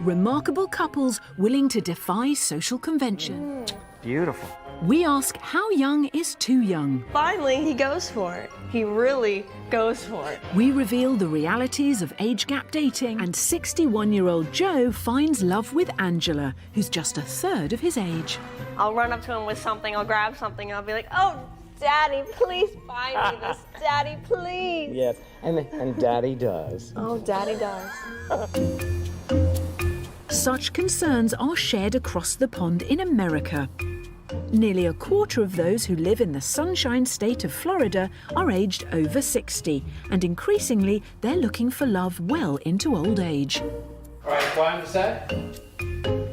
remarkable couples willing to defy social convention. Beautiful. We ask, how young is too young? Finally, he goes for it. He really goes for it. We reveal the realities of age gap dating, and 61-year-old Joe finds love with Angela, who's just a third of his age. I'll run up to him with something, I'll grab something, and I'll be like, oh, Daddy, please buy me this. Daddy, please. Yes, and Daddy does. Oh, Daddy does. Such concerns are shared across the pond in America. Nearly a quarter of those who live in the Sunshine State of Florida are aged over 60, and increasingly they're looking for love well into old age. All right, quiet on set.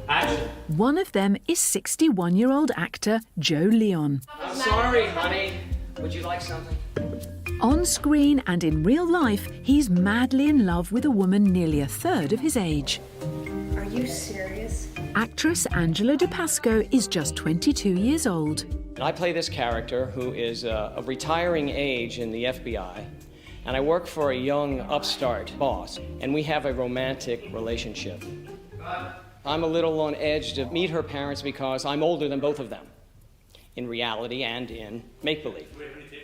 Action. One of them is 61-year-old actor Joe Leon. I'm sorry, honey. Would you like something? On screen and in real life, he's madly in love with a woman nearly a third of his age. Are you serious? Actress Angela DePasco is just 22 years old. I play this character who is of retiring age in the FBI, and I work for a young upstart boss, and we have a romantic relationship. I'm a little on edge to meet her parents because I'm older than both of them, in reality and in make-believe.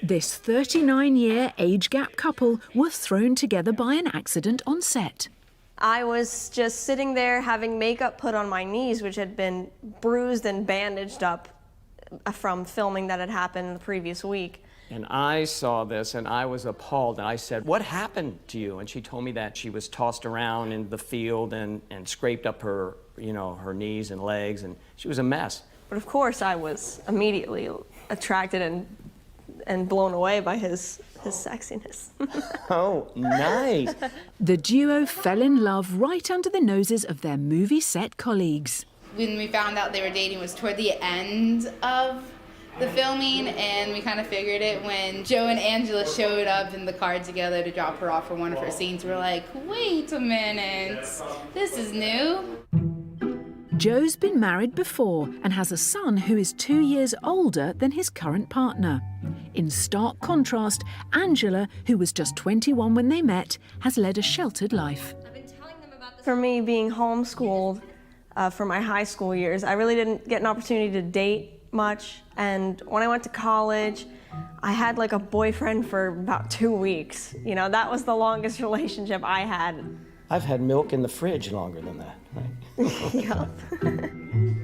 This 39-year age gap couple were thrown together by an accident on set. I was just sitting there having makeup put on my knees, which had been bruised and bandaged up from filming that had happened the previous week. And I saw this and I was appalled, and I said, "What happened to you?" And she told me that she was tossed around in the field and scraped up her, her knees and legs, and she was a mess. But of course I was immediately attracted and blown away by his sexiness. Oh, nice. The duo fell in love right under the noses of their movie set colleagues. When we found out they were dating was toward the end of the filming, and we kind of figured it when Joe and Angela showed up in the car together to drop her off for one of her scenes. We're like, wait a minute, this is new. Joe's been married before and has a son who is 2 years older than his current partner. In stark contrast, Angela, who was just 21 when they met, has led a sheltered life. For me, being homeschooled for my high school years, I really didn't get an opportunity to date much. And when I went to college, I had like a boyfriend for about 2 weeks. That was the longest relationship I had. I've had milk in the fridge longer than that, right? Yeah.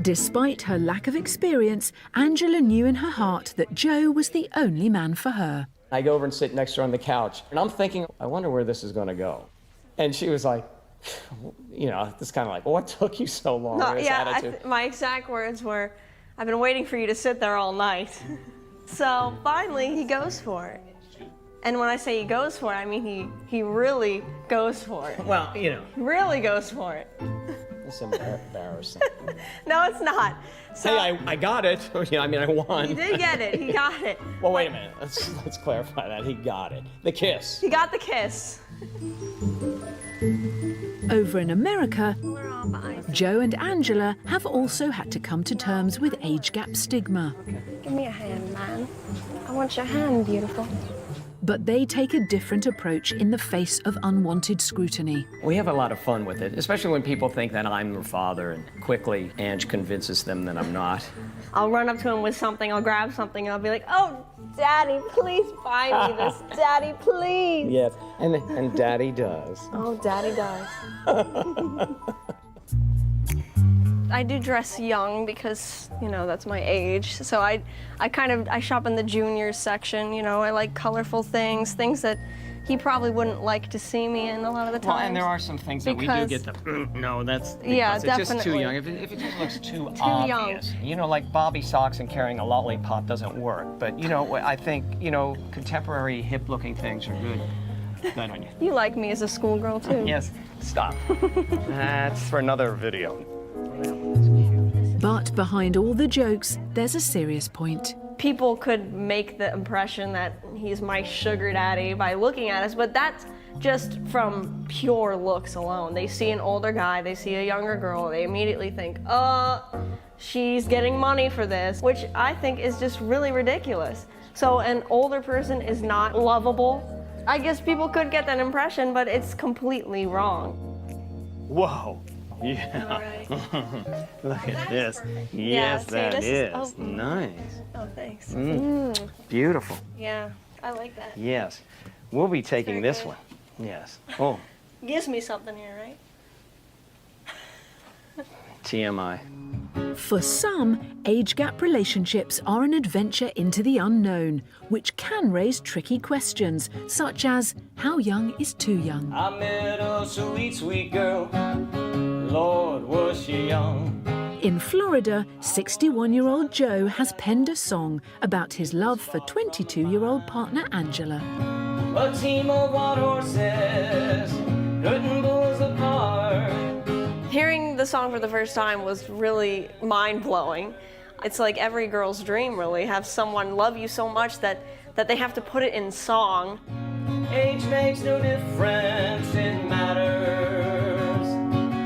Despite her lack of experience, Angela knew in her heart that Joe was the only man for her. I go over and sit next to her on the couch, and I'm thinking, I wonder where this is going to go. And she was like, this kind of like, what took you so long? No, this yeah, attitude. my exact words were, I've been waiting for you to sit there all night. So finally, he goes for it. And when I say he goes for it, I mean he really goes for it. Well, He really goes for it. It's embarrassing. No, it's not. So, hey, I got it. I won. He did get it. He got it. Well, wait a minute. Let's clarify that. He got it. The kiss. He got the kiss. Over in America, We're all fine. Joe and Angela have also had to come to terms with age gap stigma. Give me a hand, man. I want your hand, beautiful. But they take a different approach in the face of unwanted scrutiny. We have a lot of fun with it, especially when people think that I'm their father, and quickly Ange convinces them that I'm not. I'll run up to him with something, I'll grab something, and I'll be like, oh, Daddy, please buy me this. Daddy, please. Yes, and Daddy does. Oh, Daddy does. I do dress young because, that's my age. So I shop in the juniors section, I like colorful things that he probably wouldn't like to see me in a lot of the times. Well, and there are some things that we do get the, no, that's because yeah, it's definitely. just too young. If it just looks too obvious. Young. Like Bobby socks and carrying a lollipop doesn't work. But, I think, contemporary hip-looking things are good. Good on you. You like me as a schoolgirl, too. Yes, stop. That's for another video. But behind all the jokes, there's a serious point. People could make the impression that he's my sugar daddy by looking at us, but that's just from pure looks alone. They see an older guy, they see a younger girl, they immediately think, she's getting money for this, which I think is just really ridiculous. So an older person is not lovable. I guess people could get that impression, but it's completely wrong. Whoa. Yeah. All right. Look at this. perfect. Yes, Yeah, see, that this is. is- oh. Nice. Oh, thanks. Beautiful. Yeah, I like that. Yes. We'll be taking Very this good. one. Yes. Oh, Gives me something here, right? TMI. For some, age gap relationships are an adventure into the unknown, which can raise tricky questions, such as how young is too young? I met a sweet, sweet girl. Lord, was she young. In Florida, 61-year-old Joe has penned a song about his love for 22-year-old partner Angela. A team of wild horses couldn't pull us apart. Hearing the song for the first time was really mind-blowing. It's like every girl's dream, really, have someone love you so much that they have to put it in song. Age makes no difference, it matters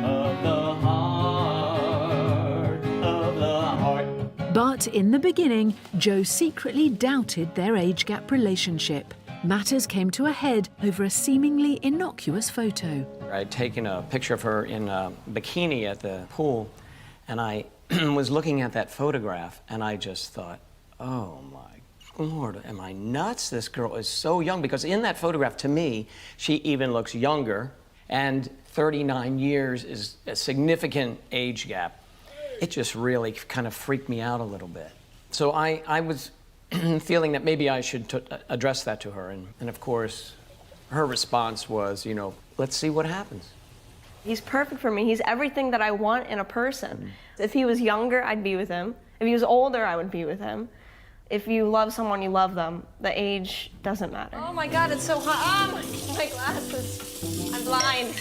of the heart. But in the beginning, Joe secretly doubted their age gap relationship. Matters came to a head over a seemingly innocuous photo. I'd taken a picture of her in a bikini at the pool, and I was looking at that photograph, and I just thought, oh my Lord, am I nuts? This girl is so young, because in that photograph, to me, she even looks younger, and 39 years is a significant age gap. It just really kind of freaked me out a little bit. So I was feeling that maybe I should address that to her, and of course, her response was, you know, let's see what happens. He's perfect for me. He's everything that I want in a person. If he was younger, I'd be with him. If he was older, I would be with him. If you love someone, you love them. The age doesn't matter. Oh my God, it's so hot. Oh, my glasses. I'm blind.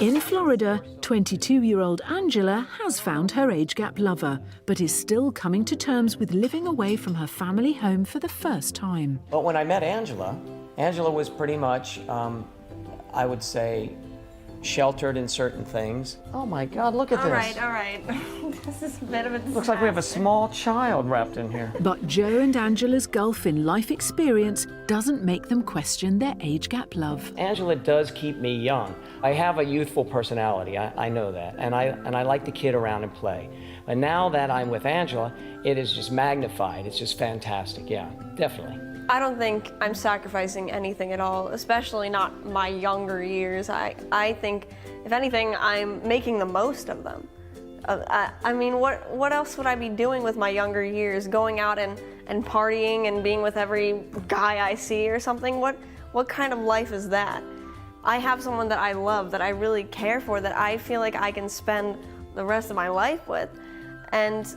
In Florida, 22-year-old Angela has found her age gap lover, but is still coming to terms with living away from her family home for the first time. But when I met Angela, Angela was pretty much, I would say, sheltered in certain things. Oh my God, look at this. All right. This is a bit of a disaster. Looks like we have a small child wrapped in here. But Joe and Angela's gulf in life experience doesn't make them question their age gap love. Angela does keep me young. I have a youthful personality, I know that, and I like to kid around and play. But now that I'm with Angela, it is just magnified. It's just fantastic, yeah, definitely. I don't think I'm sacrificing anything at all, especially not my younger years. I think, if anything, I'm making the most of them. I mean, what else would I be doing with my younger years? Going out and partying and being with every guy I see or something? What kind of life is that? I have someone that I love, that I really care for, that I feel like I can spend the rest of my life with. And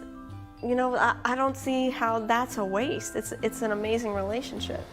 you know, I don't see how that's a waste. It's an amazing relationship.